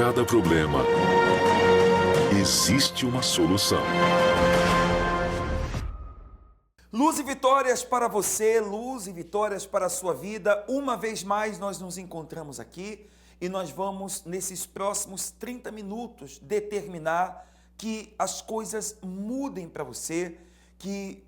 cada problema existe uma solução. Luz e vitórias para você, luz e vitórias para a sua vida. Uma vez mais nós nos encontramos aqui e nós vamos, nesses próximos 30 minutos, determinar que as coisas mudem para você,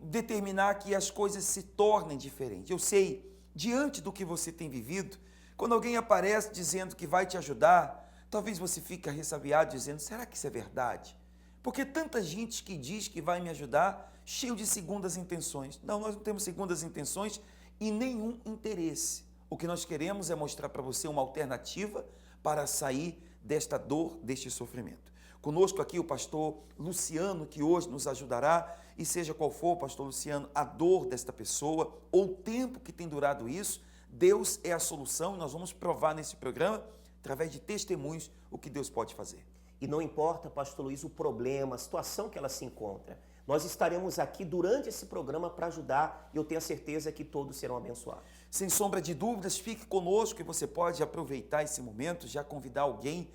determinar que as coisas se tornem diferentes. Eu sei, diante do que você tem vivido, quando alguém aparece dizendo que vai te ajudar, talvez você fique ressabiado dizendo, será que isso é verdade? Porque tanta gente que diz que vai me ajudar, cheio de segundas intenções. Não, nós não temos segundas intenções e nenhum interesse. O que nós queremos é mostrar para você uma alternativa para sair desta dor, deste sofrimento. Conosco aqui o pastor Luciano, que hoje nos ajudará, e seja qual for, pastor Luciano, a dor desta pessoa ou o tempo que tem durado isso, Deus é a solução e nós vamos provar nesse programa, através de testemunhos, o que Deus pode fazer. E não importa, pastor Luiz, o problema, a situação que ela se encontra. Nós estaremos aqui durante esse programa para ajudar e eu tenho a certeza que todos serão abençoados. Sem sombra de dúvidas, fique conosco e você pode aproveitar esse momento, já convidar alguém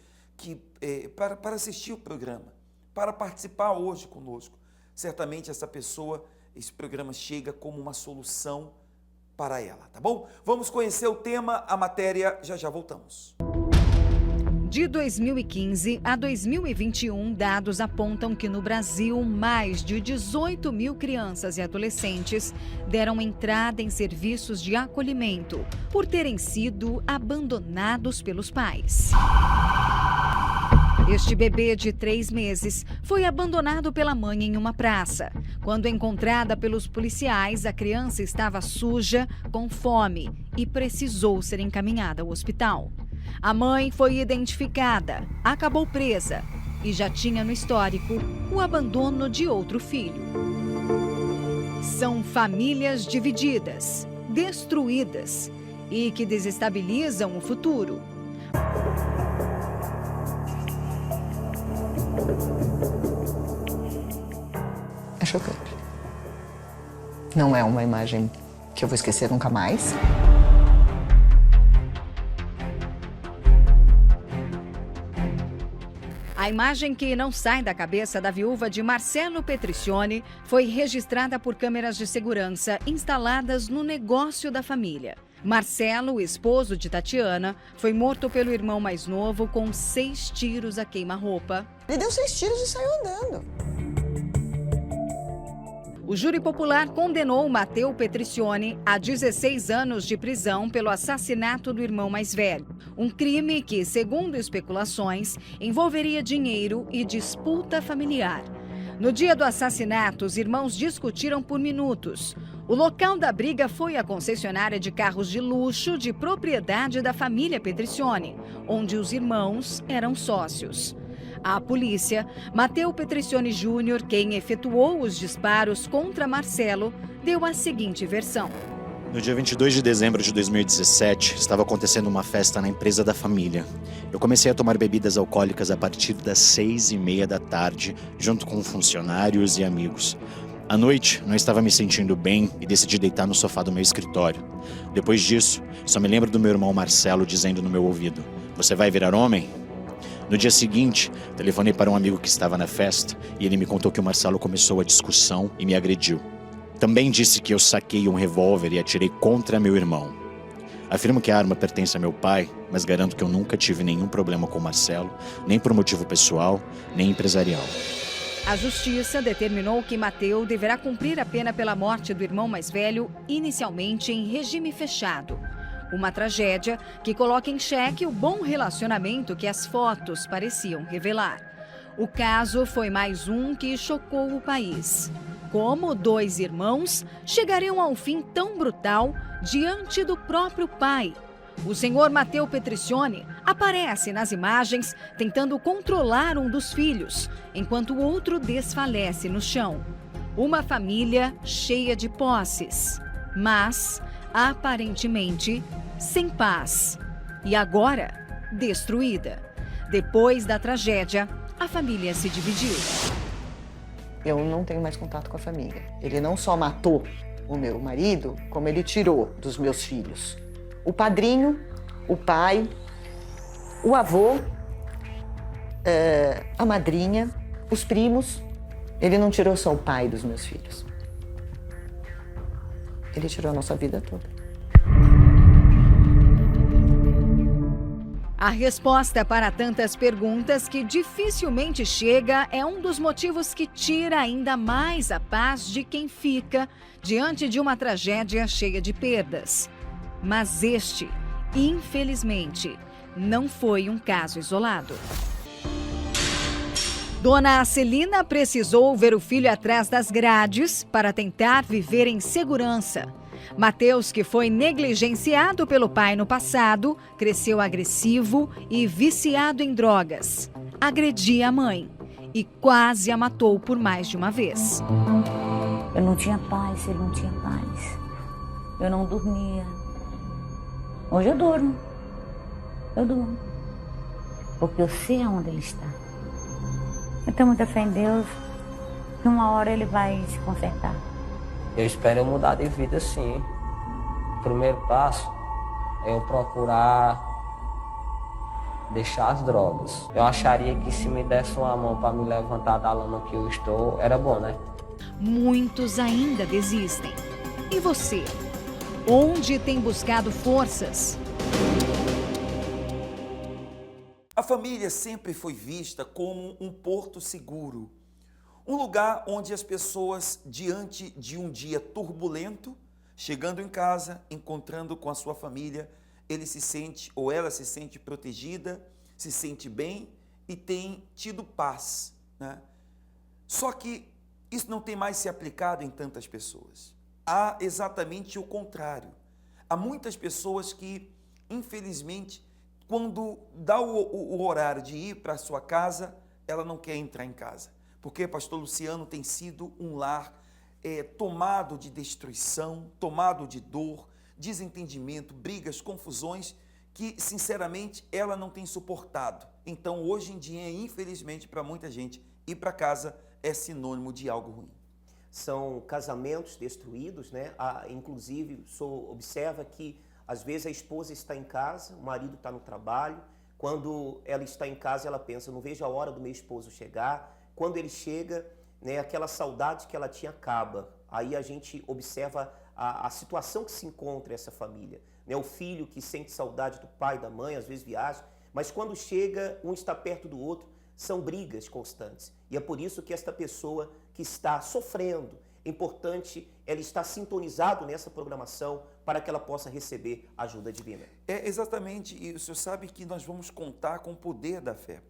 para assistir o programa, para participar hoje conosco. Certamente essa pessoa, esse programa chega como uma solução para ela, tá bom? Vamos conhecer o tema, a matéria, já voltamos. De 2015 a 2021, dados apontam que no Brasil, mais de 18 mil crianças e adolescentes deram entrada em serviços de acolhimento por terem sido abandonados pelos pais. Este bebê de 3 meses foi abandonado pela mãe em uma praça. Quando encontrada pelos policiais, a criança estava suja, com fome e precisou ser encaminhada ao hospital. A mãe foi identificada, acabou presa e já tinha no histórico o abandono de outro filho. São famílias divididas, destruídas e que desestabilizam o futuro. É chocante. Não é uma imagem que eu vou esquecer nunca mais. A imagem que não sai da cabeça da viúva de Marcelo Petricioni foi registrada por câmeras de segurança instaladas no negócio da família. Marcelo, o esposo de Tatiana, foi morto pelo irmão mais novo com 6 tiros a queima-roupa. Ele deu 6 tiros e saiu andando. O júri popular condenou Matteo Petricioni a 16 anos de prisão pelo assassinato do irmão mais velho. Um crime que, segundo especulações, envolveria dinheiro e disputa familiar. No dia do assassinato, os irmãos discutiram por minutos. O local da briga foi a concessionária de carros de luxo de propriedade da família Petricioni, onde os irmãos eram sócios. A polícia, Matteo Petricioni Júnior, quem efetuou os disparos contra Marcelo, deu a seguinte versão. No dia 22 de dezembro de 2017, estava acontecendo uma festa na empresa da família. Eu comecei a tomar bebidas alcoólicas a partir das 6:30 da tarde, junto com funcionários e amigos. À noite, não estava me sentindo bem e decidi deitar no sofá do meu escritório. Depois disso, só me lembro do meu irmão Marcelo dizendo no meu ouvido, "Você vai virar homem?" No dia seguinte, telefonei para um amigo que estava na festa e ele me contou que o Marcelo começou a discussão e me agrediu. Também disse que eu saquei um revólver e atirei contra meu irmão. Afirmo que a arma pertence a meu pai, mas garanto que eu nunca tive nenhum problema com o Marcelo, nem por motivo pessoal, nem empresarial. A justiça determinou que Matteo deverá cumprir a pena pela morte do irmão mais velho, inicialmente em regime fechado. Uma tragédia que coloca em xeque o bom relacionamento que as fotos pareciam revelar. O caso foi mais um que chocou o país. Como 2 irmãos chegariam a um fim tão brutal diante do próprio pai? O senhor Matteo Petricioni aparece nas imagens tentando controlar um dos filhos, enquanto o outro desfalece no chão. Uma família cheia de posses, mas aparentemente sem paz. E agora, destruída. Depois da tragédia, a família se dividiu. Eu não tenho mais contato com a família. Ele não só matou o meu marido, como ele tirou dos meus filhos o padrinho, o pai, o avô a madrinha, os primos. Ele não tirou só o pai dos meus filhos. Ele tirou a nossa vida toda. A resposta para tantas perguntas que dificilmente chega é um dos motivos que tira ainda mais a paz de quem fica diante de uma tragédia cheia de perdas. Mas este, infelizmente, não foi um caso isolado. Dona Celina precisou ver o filho atrás das grades para tentar viver em segurança. Mateus, que foi negligenciado pelo pai no passado, cresceu agressivo e viciado em drogas. Agredia a mãe e quase a matou por mais de uma vez. Eu não tinha paz, ele não tinha paz. Eu não dormia. Hoje eu durmo. Eu durmo. Porque eu sei aonde ele está. Eu tenho muita fé em Deus, que uma hora ele vai se consertar. Eu espero mudar de vida, sim. O primeiro passo é eu procurar deixar as drogas. Eu acharia que se me desse uma mão para me levantar da lama que eu estou, era bom, né? Muitos ainda desistem. E você? Onde tem buscado forças? A família sempre foi vista como um porto seguro, um lugar onde as pessoas, diante de um dia turbulento, chegando em casa, encontrando com a sua família, ele se sente ou ela se sente protegida, se sente bem e tem tido paz, né? Só que isso não tem mais se aplicado em tantas pessoas. Há exatamente o contrário. Há muitas pessoas que, infelizmente, quando dá o horário de ir para a sua casa, ela não quer entrar em casa. Porque pastor Luciano tem sido um lar tomado de destruição, tomado de dor, desentendimento, brigas, confusões, que sinceramente ela não tem suportado. Então hoje em dia, infelizmente, para muita gente, ir para casa é sinônimo de algo ruim. São casamentos destruídos, né? Inclusive, observa que às vezes a esposa está em casa, o marido está no trabalho. Quando ela está em casa, ela pensa, não vejo a hora do meu esposo chegar. Quando ele chega, né, aquela saudade que ela tinha acaba. Aí a gente observa a situação que se encontra essa família. Né? O filho que sente saudade do pai, da mãe, às vezes viaja, mas quando chega, um está perto do outro, são brigas constantes. E é por isso que esta pessoa que está sofrendo, é importante ela estar sintonizado nessa programação para que ela possa receber ajuda divina. Exatamente, e o senhor sabe que nós vamos contar com o poder da fé,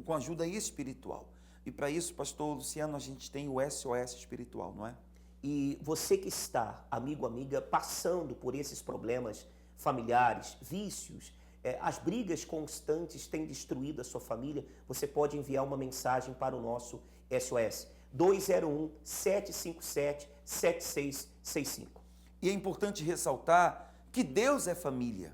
com ajuda espiritual. E para isso, pastor Luciano, a gente tem o SOS espiritual, não é? E você que está, amigo, amiga, passando por esses problemas familiares, vícios, as brigas constantes têm destruído a sua família, você pode enviar uma mensagem para o nosso SOS. 201-757-7665. E é importante ressaltar que Deus é família,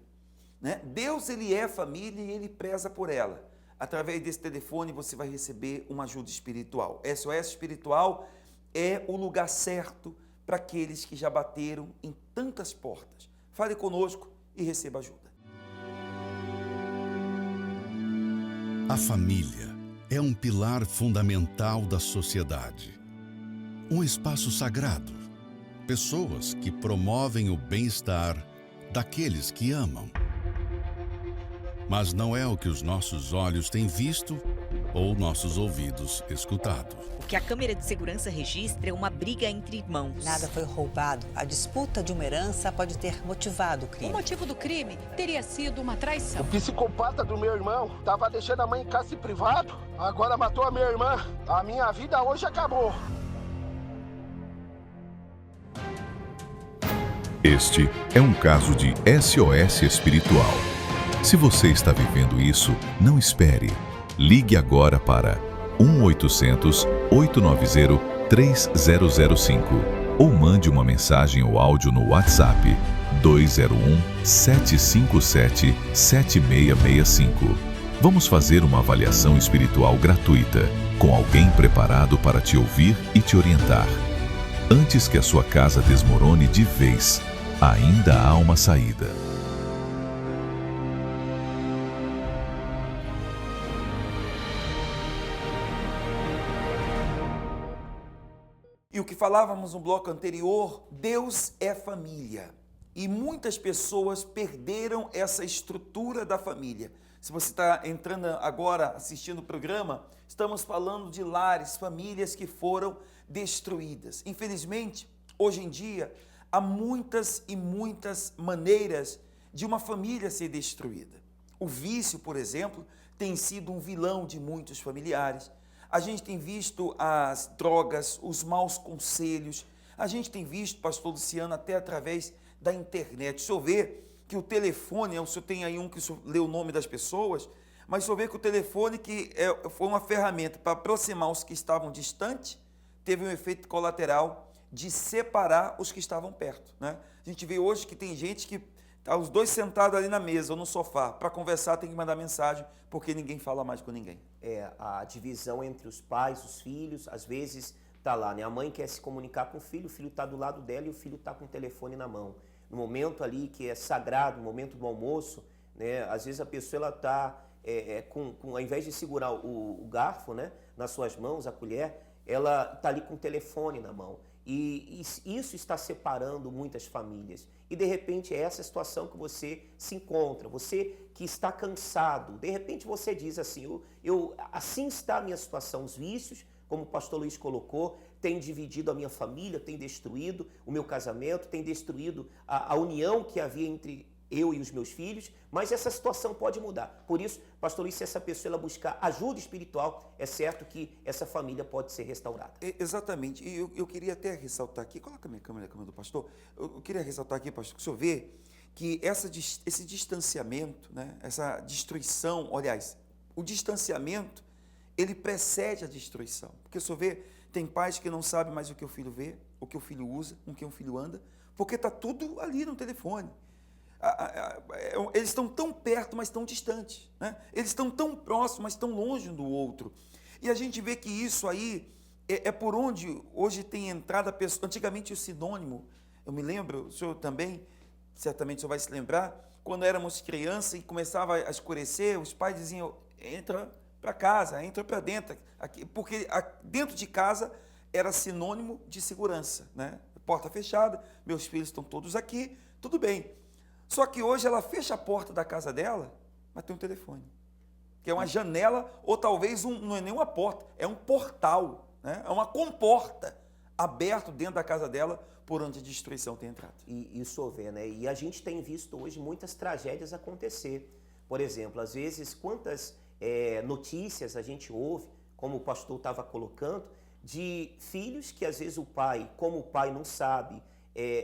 né? Deus, ele é família e ele preza por ela. Através desse telefone você vai receber uma ajuda espiritual. SOS espiritual é o lugar certo para aqueles que já bateram em tantas portas. Fale conosco e receba ajuda. A família é um pilar fundamental da sociedade. Um espaço sagrado. Pessoas que promovem o bem-estar daqueles que amam. Mas não é o que os nossos olhos têm visto ou nossos ouvidos escutado. O que a câmera de segurança registra é uma briga entre irmãos. Nada foi roubado. A disputa de uma herança pode ter motivado o crime. O motivo do crime teria sido uma traição. O psicopata do meu irmão estava deixando a mãe em cárcere privado, agora matou a minha irmã. A minha vida hoje acabou. Este é um caso de SOS espiritual. Se você está vivendo isso, não espere. Ligue agora para 1-800-890-3005 ou mande uma mensagem ou áudio no WhatsApp 201-757-7665. Vamos fazer uma avaliação espiritual gratuita, com alguém preparado para te ouvir e te orientar. Antes que a sua casa desmorone de vez, ainda há uma saída. E o que falávamos no bloco anterior, Deus é família. E muitas pessoas perderam essa estrutura da família. Se você está entrando agora, assistindo o programa, estamos falando de lares, famílias que foram destruídas. Infelizmente, hoje em dia, há muitas e muitas maneiras de uma família ser destruída. O vício, por exemplo, tem sido um vilão de muitos familiares. A gente tem visto as drogas, os maus conselhos. A gente tem visto, pastor Luciano, até através da internet. O senhor vê que o telefone, o senhor tem aí um que o senhor lê o nome das pessoas, mas o senhor vê que o telefone, que foi uma ferramenta para aproximar os que estavam distantes, teve um efeito colateral de separar os que estavam perto, né? A gente vê hoje que tem gente que tá os dois sentados ali na mesa ou no sofá, para conversar tem que mandar mensagem, porque ninguém fala mais com ninguém. A divisão entre os pais, os filhos, às vezes tá lá, né? A mãe quer se comunicar com o filho está do lado dela e o filho está com o telefone na mão. No momento ali que é sagrado, no momento do almoço, né? Às vezes a pessoa ela está ao invés de segurar o garfo, né, nas suas mãos, a colher, ela está ali com o telefone na mão. E isso está separando muitas famílias. E de repente é essa situação que você se encontra, você que está cansado. De repente você diz assim, assim está a minha situação, os vícios, como o pastor Luiz colocou, tem dividido a minha família, tem destruído o meu casamento, tem destruído a união que havia entre eu e os meus filhos, mas essa situação pode mudar. Por isso, pastor Luiz, se essa pessoa ela buscar ajuda espiritual, é certo que essa família pode ser restaurada. Exatamente. E eu queria até ressaltar aqui, coloca a minha câmera, a câmera do pastor, eu queria ressaltar aqui, pastor, que o senhor vê que esse distanciamento, né, essa destruição, aliás, o distanciamento, ele precede a destruição. Porque o senhor vê, tem pais que não sabem mais o que o filho vê, o que o filho usa, com quem o filho anda, porque está tudo ali no telefone. Eles estão tão perto, mas tão distantes, né? Eles estão tão próximos, mas tão longe um do outro. E a gente vê que isso aí é por onde hoje tem entrado a pessoa. Antigamente o sinônimo, eu me lembro, o senhor também, certamente o senhor vai se lembrar, quando éramos crianças e começava a escurecer, os pais diziam, entra para casa, entra para dentro, porque dentro de casa era sinônimo de segurança, né? Porta fechada, meus filhos estão todos aqui, tudo bem. Só que hoje ela fecha a porta da casa dela, mas tem um telefone, que é uma janela, ou talvez não é nem uma porta, é um portal, né? É uma comporta aberto dentro da casa dela, por onde a destruição tem entrado. E isso vê, né? E a gente tem visto hoje muitas tragédias acontecer. Por exemplo, às vezes, quantas notícias a gente ouve, como o pastor estava colocando, de filhos que às vezes o pai, como o pai não sabe,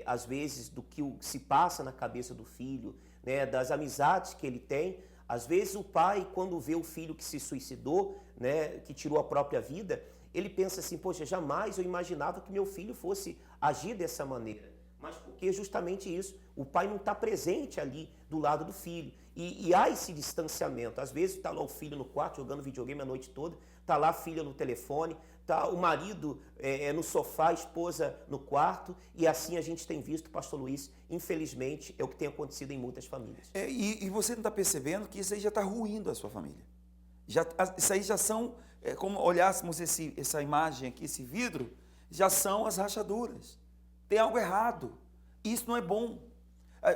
às vezes, do que se passa na cabeça do filho, né, das amizades que ele tem. Às vezes o pai, quando vê o filho que se suicidou, né, que tirou a própria vida, ele pensa assim, poxa, jamais eu imaginava que meu filho fosse agir dessa maneira. Mas porque justamente isso, o pai não está presente ali do lado do filho. E há esse distanciamento. Às vezes está lá o filho no quarto jogando videogame a noite toda, está lá a filha no telefone, tá o marido no sofá, a esposa no quarto, e assim a gente tem visto, pastor Luiz, infelizmente, é o que tem acontecido em muitas famílias. E você não está percebendo que isso aí já está ruindo a sua família. Isso aí já são, como olhássemos essa imagem aqui, esse vidro, já são as rachaduras. Tem algo errado. Isso não é bom.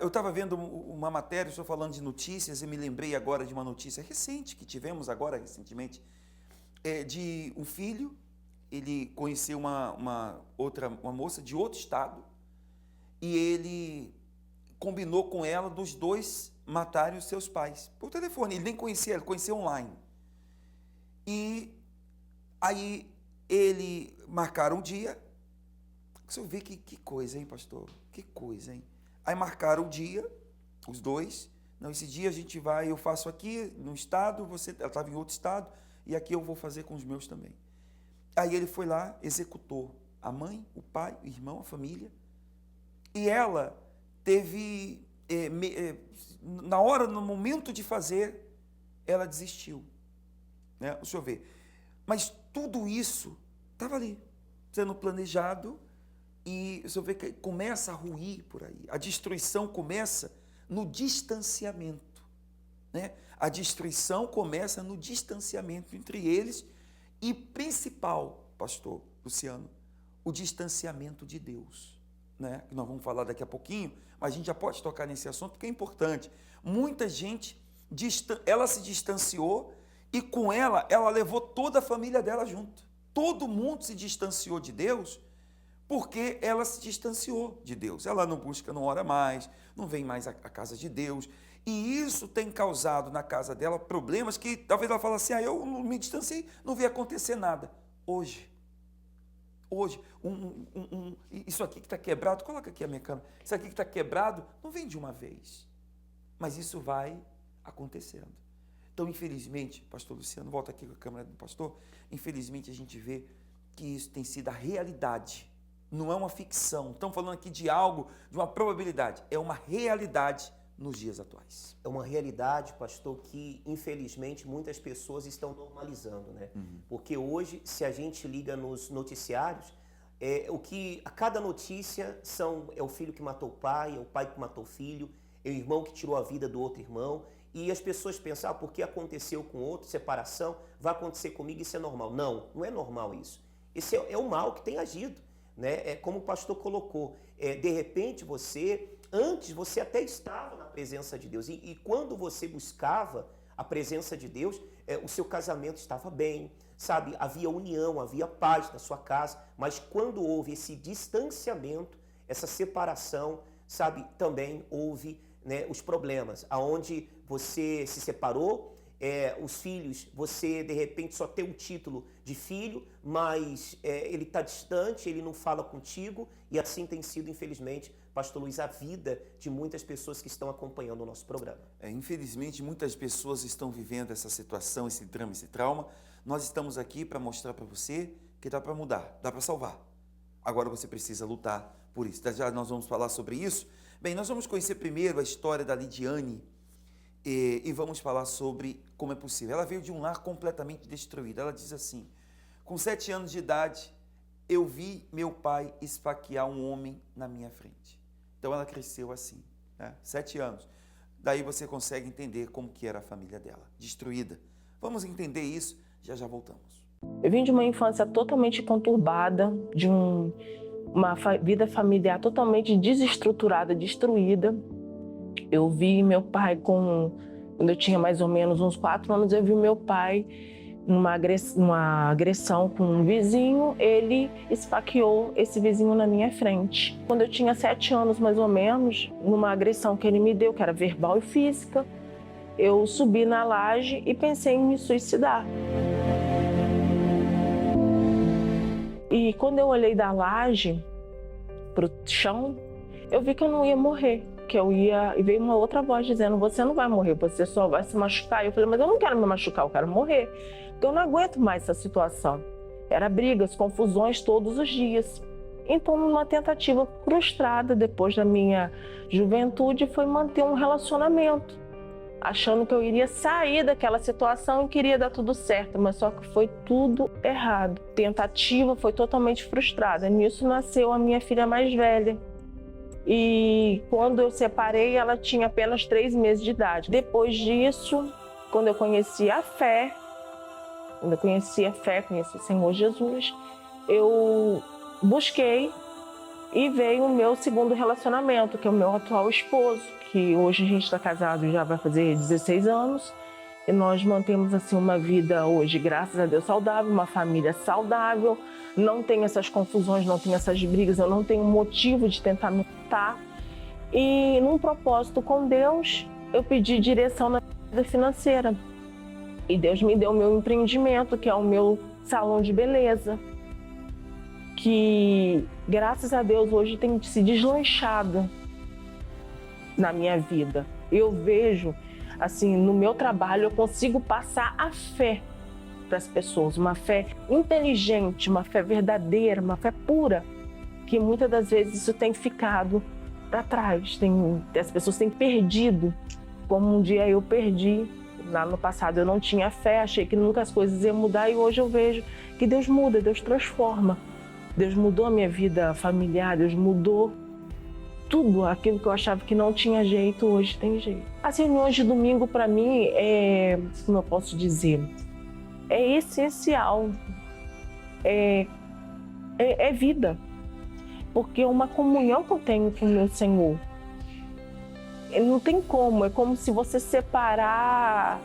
Eu estava vendo uma matéria, estou falando de notícias, e me lembrei agora de uma notícia recente, que tivemos agora recentemente, de um filho. Ele conheceu uma moça de outro estado e ele combinou com ela dos dois matarem os seus pais por telefone. Ele nem conhecia, ele conhecia online. E aí ele marcaram um dia. Você vê que coisa, hein, pastor? Que coisa, hein? Aí marcaram o dia, os dois. Não, esse dia a gente vai, eu faço aqui no estado, ela estava em outro estado, e aqui eu vou fazer com os meus também. Aí ele foi lá, executou a mãe, o pai, o irmão, a família. E ela teve, na hora, no momento de fazer, ela desistiu. Né? Deixa eu ver. Mas tudo isso estava ali, sendo planejado, e você vê que começa a ruir por aí. A destruição começa no distanciamento. Né? A destruição começa no distanciamento entre eles. E principal, pastor Luciano, o distanciamento de Deus, né? Que nós vamos falar daqui a pouquinho, mas a gente já pode tocar nesse assunto porque é importante. Muita gente, ela se distanciou e com ela levou toda a família dela junto. Todo mundo se distanciou de Deus porque ela se distanciou de Deus. Ela não busca, não ora mais, não vem mais à casa de Deus. E isso tem causado na casa dela problemas que talvez ela fale assim, eu me distanciei, não vi acontecer nada. Hoje, isso aqui que está quebrado, coloca aqui a minha câmera, isso aqui que está quebrado, não vem de uma vez, mas isso vai acontecendo. Então, infelizmente, pastor Luciano, volta aqui com a câmera do pastor, infelizmente a gente vê que isso tem sido a realidade, não é uma ficção, estamos falando aqui de algo, de uma probabilidade, é uma realidade nos dias atuais. É uma realidade, pastor, que infelizmente muitas pessoas estão normalizando, né? Porque hoje, se a gente liga nos noticiários, a cada notícia é o filho que matou o pai, é o pai que matou o filho, é o irmão que tirou a vida do outro irmão, e as pessoas pensam, porque aconteceu com outro, separação, vai acontecer comigo, isso é normal. Não, não é normal isso. Esse é o mal que tem agido, né? É como o pastor colocou, de repente antes você até estava na presença de Deus, e quando você buscava a presença de Deus, o seu casamento estava bem, sabe? Havia união, havia paz na sua casa, mas quando houve esse distanciamento, essa separação, sabe? Também houve, né, os problemas, aonde você se separou, os filhos, você de repente só tem um título de filho, mas ele está distante, ele não fala contigo, e assim tem sido, infelizmente, pastor Luiz, a vida de muitas pessoas que estão acompanhando o nosso programa. Infelizmente, muitas pessoas estão vivendo essa situação, esse drama, esse trauma. Nós estamos aqui para mostrar para você que dá para mudar, dá para salvar. Agora você precisa lutar por isso. Já nós vamos falar sobre isso. Bem, nós vamos conhecer primeiro a história da Lidiane e vamos falar sobre como é possível. Ela veio de um lar completamente destruído. Ela diz assim, com 7 anos de idade, eu vi meu pai esfaquear um homem na minha frente. Então ela cresceu assim, né? 7 anos. Daí você consegue entender como que era a família dela, destruída. Vamos entender isso, já voltamos. Eu vim de uma infância totalmente conturbada, de uma vida familiar totalmente desestruturada, destruída. Eu vi meu pai quando eu tinha mais ou menos uns 4 anos, eu vi meu pai numa agressão com um vizinho, ele esfaqueou esse vizinho na minha frente. Quando eu tinha 7 anos mais ou menos, numa agressão que ele me deu, que era verbal e física, eu subi na laje e pensei em me suicidar. E quando eu olhei da laje para o chão, eu vi que eu não ia morrer, e veio uma outra voz dizendo, você não vai morrer, você só vai se machucar. Eu falei, mas eu não quero me machucar, eu quero morrer. Eu não aguento mais essa situação. Era brigas, confusões todos os dias. Então, numa tentativa frustrada, depois da minha juventude, foi manter um relacionamento, achando que eu iria sair daquela situação e queria dar tudo certo, mas só que foi tudo errado. A tentativa foi totalmente frustrada. Nisso nasceu a minha filha mais velha. E quando eu separei, ela tinha apenas 3 meses de idade. Depois disso, quando eu conheci a fé, conheci o Senhor Jesus, eu busquei e veio o meu segundo relacionamento, que é o meu atual esposo, que hoje a gente está casado, já vai fazer 16 anos, e nós mantemos assim uma vida hoje, graças a Deus, saudável, uma família saudável, não tem essas confusões, não tem essas brigas, eu não tenho motivo de tentar me matar. E num propósito com Deus, eu pedi direção na vida financeira. E Deus me deu o meu empreendimento, que é o meu salão de beleza, que, graças a Deus, hoje tem se deslanchado na minha vida. Eu vejo, assim, no meu trabalho, eu consigo passar a fé para as pessoas, uma fé inteligente, uma fé verdadeira, uma fé pura, que muitas das vezes isso tem ficado para trás, as pessoas têm perdido, como um dia eu perdi. Lá no passado eu não tinha fé, achei que nunca as coisas iam mudar, e hoje eu vejo que Deus muda, Deus transforma. Deus mudou a minha vida familiar, Deus mudou tudo aquilo que eu achava que não tinha jeito, hoje tem jeito. As reuniões de domingo para mim como eu posso dizer, é essencial. é vida. Porque é uma comunhão que eu tenho com o meu Senhor. Não tem como, é como se você separar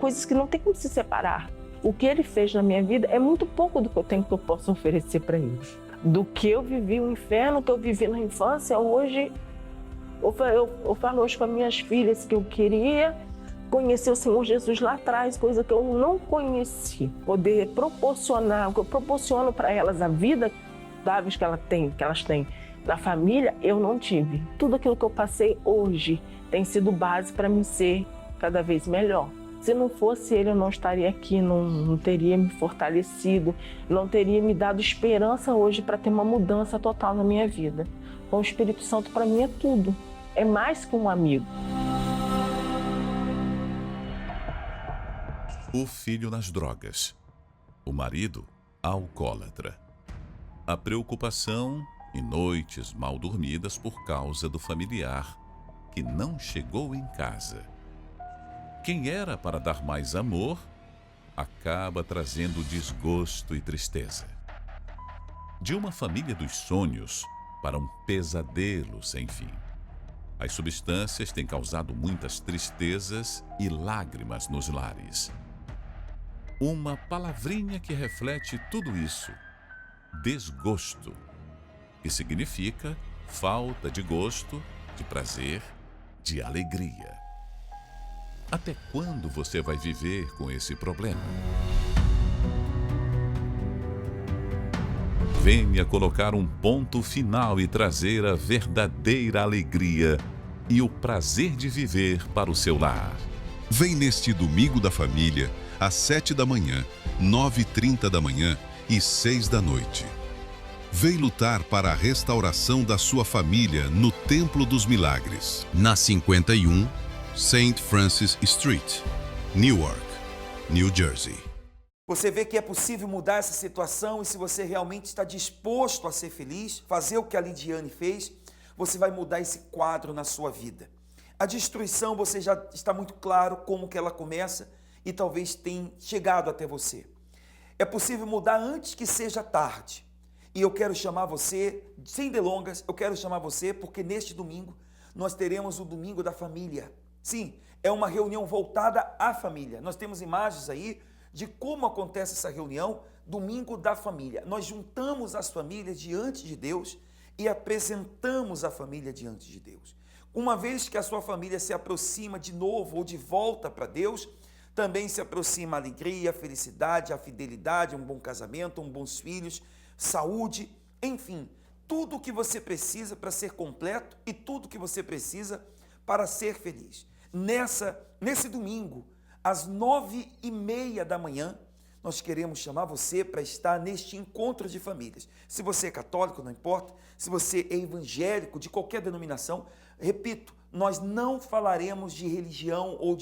coisas que não tem como se separar. O que ele fez na minha vida é muito pouco do que eu tenho que eu posso oferecer para ele. Do que eu vivi o inferno que eu vivi na infância, hoje eu falo hoje com as minhas filhas que eu queria conhecer o Senhor Jesus lá atrás, coisa que eu não conheci. Poder proporcionar, o que eu proporciono para elas, a vida que elas têm na família, eu não tive. Tudo aquilo que eu passei hoje tem sido base para mim ser cada vez melhor. Se não fosse ele, eu não estaria aqui, não teria me fortalecido, não teria me dado esperança hoje para ter uma mudança total na minha vida. Então, o Espírito Santo para mim é tudo, é mais que um amigo. O filho nas drogas, o marido alcoólatra, a preocupação e noites mal dormidas por causa do familiar que não chegou em casa. Quem era para dar mais amor, acaba trazendo desgosto e tristeza. De uma família dos sonhos para um pesadelo sem fim. As substâncias têm causado muitas tristezas e lágrimas nos lares. Uma palavrinha que reflete tudo isso: desgosto, que significa falta de gosto, de prazer, de alegria. Até quando você vai viver com esse problema? Venha colocar um ponto final e trazer a verdadeira alegria e o prazer de viver para o seu lar. Vem neste Domingo da Família, às 7 da manhã, 9h30 da manhã e 6 da noite. Vem lutar para a restauração da sua família no Templo dos Milagres, na 51 St. Francis Street, Newark, New Jersey. Você vê que é possível mudar essa situação e se você realmente está disposto a ser feliz, fazer o que a Lidiane fez, você vai mudar esse quadro na sua vida. A destruição, você já está muito claro como que ela começa e talvez tenha chegado até você. É possível mudar antes que seja tarde. E eu quero chamar você, sem delongas, eu quero chamar você porque neste domingo nós teremos o Domingo da Família. Sim, é uma reunião voltada à família. Nós temos imagens aí de como acontece essa reunião, Domingo da Família. Nós juntamos as famílias diante de Deus e apresentamos a família diante de Deus. Uma vez que a sua família se aproxima de novo ou de volta para Deus, também se aproxima a alegria, a felicidade, a fidelidade, um bom casamento, bons filhos, saúde, enfim, tudo o que você precisa para ser completo e tudo o que você precisa para ser feliz. Nesse domingo, às 9h30 da manhã, nós queremos chamar você para estar neste encontro de famílias. Se você é católico, não importa, se você é evangélico, de qualquer denominação, repito, nós não falaremos de religião ou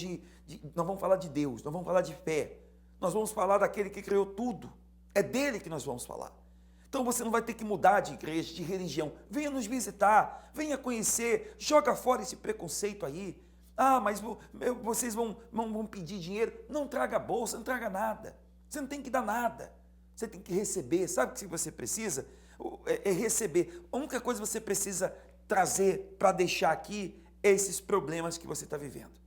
nós vamos falar de Deus, nós vamos falar de fé, nós vamos falar daquele que criou tudo, é dele que nós vamos falar. Então você não vai ter que mudar de igreja, de religião, venha nos visitar, venha conhecer, joga fora esse preconceito aí. Ah, mas vocês vão pedir dinheiro, não traga bolsa, não traga nada. Você não tem que dar nada, você tem que receber. Sabe o que você precisa? É receber. A única coisa que você precisa trazer para deixar aqui é esses problemas que você está vivendo.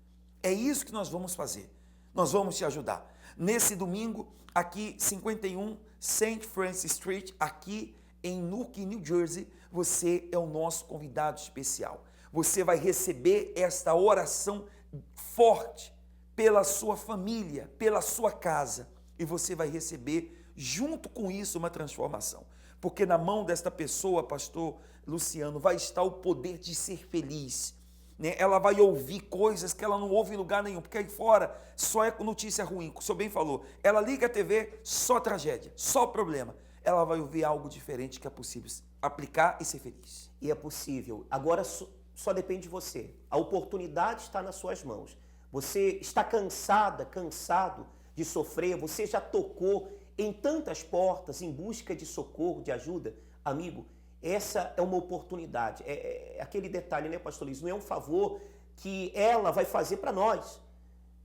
É isso que nós vamos fazer. Nós vamos te ajudar. Nesse domingo, aqui 51 St. Francis Street, aqui em Newark, New Jersey, você é o nosso convidado especial. Você vai receber esta oração forte pela sua família, pela sua casa. E você vai receber, junto com isso, uma transformação. Porque na mão desta pessoa, pastor Luciano, vai estar o poder de ser feliz. Né? Ela vai ouvir coisas que ela não ouve em lugar nenhum, porque aí fora só é notícia ruim, o senhor bem falou. Ela liga a TV, só tragédia, só problema. Ela vai ouvir algo diferente que é possível aplicar e ser feliz. E é possível. Agora só depende de você. A oportunidade está nas suas mãos. Você está cansado de sofrer, você já tocou em tantas portas em busca de socorro, de ajuda. Amigo, essa é uma oportunidade. É aquele detalhe, né, pastor Luiz? Não é um favor que ela vai fazer para nós.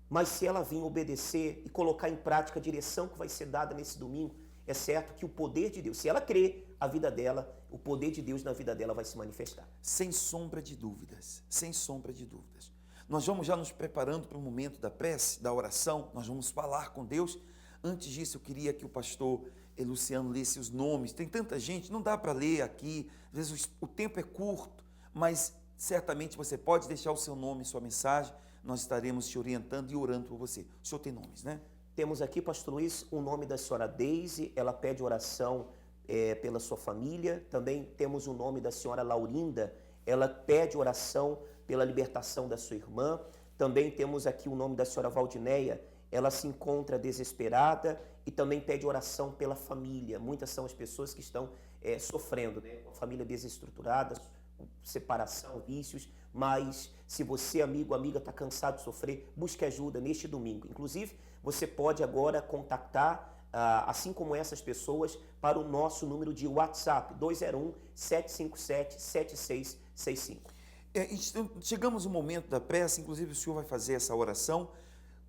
Mas se ela vir obedecer e colocar em prática a direção que vai ser dada nesse domingo, é certo que o poder de Deus, se ela crer, a vida dela, o poder de Deus na vida dela vai se manifestar. Sem sombra de dúvidas, sem sombra de dúvidas. Nós vamos já nos preparando para o momento da prece, da oração, nós vamos falar com Deus. Antes disso, eu queria que o pastor Luciano lesse os nomes. Tem tanta gente, não dá para ler aqui, às vezes o tempo é curto, mas certamente você pode deixar o seu nome, sua mensagem, nós estaremos te orientando e orando por você. O senhor tem nomes, né? Temos aqui, pastor Luiz, o nome da senhora Deise, ela pede oração pela sua família. Também temos o nome da senhora Laurinda, ela pede oração pela libertação da sua irmã. Também temos aqui o nome da senhora Valdineia, ela se encontra desesperada e também pede oração pela família. Muitas são as pessoas que estão sofrendo, né? Com a família desestruturada, separação, vícios, mas se você, amigo, amiga, está cansado de sofrer, busque ajuda neste domingo. Inclusive, você pode agora contactar, assim como essas pessoas, para o nosso número de WhatsApp, 201-757-7665. Chegamos no momento da prece, inclusive o senhor vai fazer essa oração.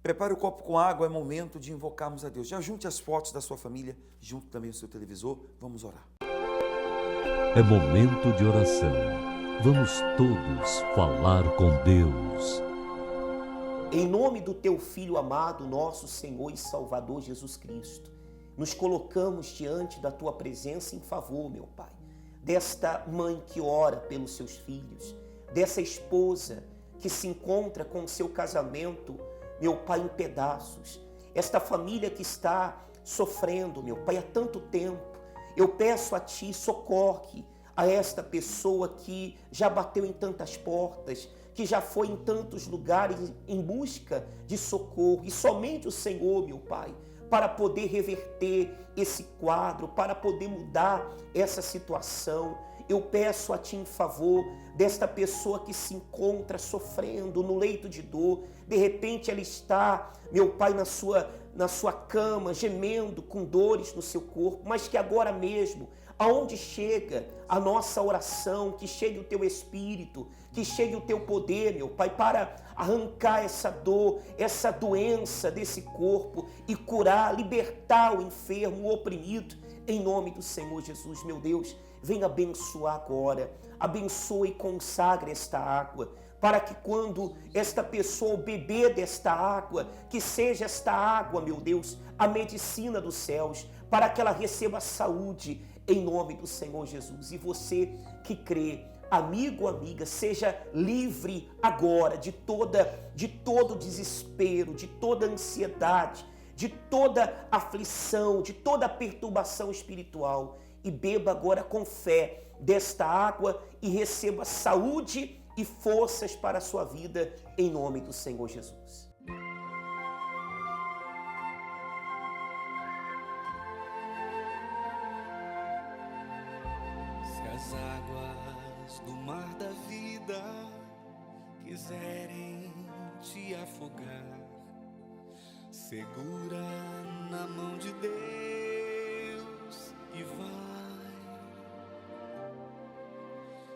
Prepare o copo com água, é momento de invocarmos a Deus. Já junte as fotos da sua família, junto também o seu televisor, vamos orar. É momento de oração. Vamos todos falar com Deus. Em nome do teu Filho amado, nosso Senhor e Salvador Jesus Cristo, nos colocamos diante da tua presença em favor, meu Pai, desta mãe que ora pelos seus filhos, dessa esposa que se encontra com o seu casamento, meu Pai, em pedaços, esta família que está sofrendo, meu Pai, há tanto tempo. Eu peço a Ti, socorre a esta pessoa que já bateu em tantas portas, que já foi em tantos lugares em busca de socorro, e somente o Senhor, meu Pai, para poder reverter esse quadro, para poder mudar essa situação. Eu peço a Ti em favor desta pessoa que se encontra sofrendo no leito de dor. De repente ela está, meu Pai, na sua cama, gemendo com dores no seu corpo, mas que agora mesmo, aonde chega a nossa oração, que chegue o Teu Espírito, que chegue o Teu poder, meu Pai, para arrancar essa dor, essa doença desse corpo e curar, libertar o enfermo, o oprimido, em nome do Senhor Jesus, meu Deus. Venha abençoar agora, abençoe e consagre esta água, para que quando esta pessoa beber desta água, que seja esta água, meu Deus, a medicina dos céus, para que ela receba saúde, em nome do Senhor Jesus. E você que crê, amigo, amiga, seja livre agora de todo desespero, de toda ansiedade, de toda aflição, de toda perturbação espiritual, e beba agora com fé desta água e receba saúde e forças para a sua vida, em nome do Senhor Jesus. Se as águas do mar da vida quiserem te afogar, segura na mão de Deus e vai.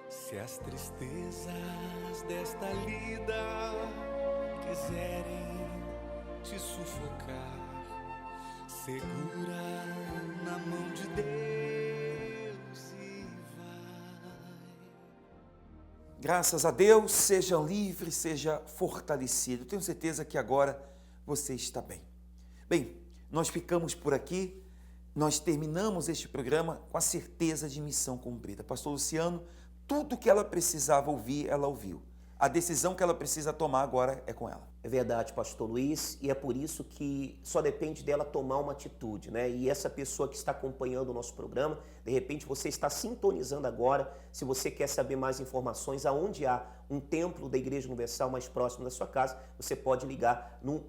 Se as tristezas desta lida quiserem te sufocar, segura na mão de Deus e vai. Graças a Deus, seja livre, seja fortalecido. Tenho certeza que agora você está bem. Bem, nós ficamos por aqui. Nós terminamos este programa com a certeza de missão cumprida. Pastor Luciano, tudo que ela precisava ouvir, ela ouviu. A decisão que ela precisa tomar agora é com ela. É verdade, pastor Luiz, e é por isso que só depende dela tomar uma atitude, né? E essa pessoa que está acompanhando o nosso programa, de repente você está sintonizando agora. Se você quer saber mais informações, aonde há um templo da Igreja Universal mais próximo da sua casa, você pode ligar no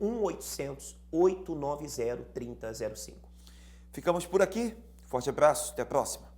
1-800-890-3005. Ficamos por aqui. Forte abraço, até a próxima.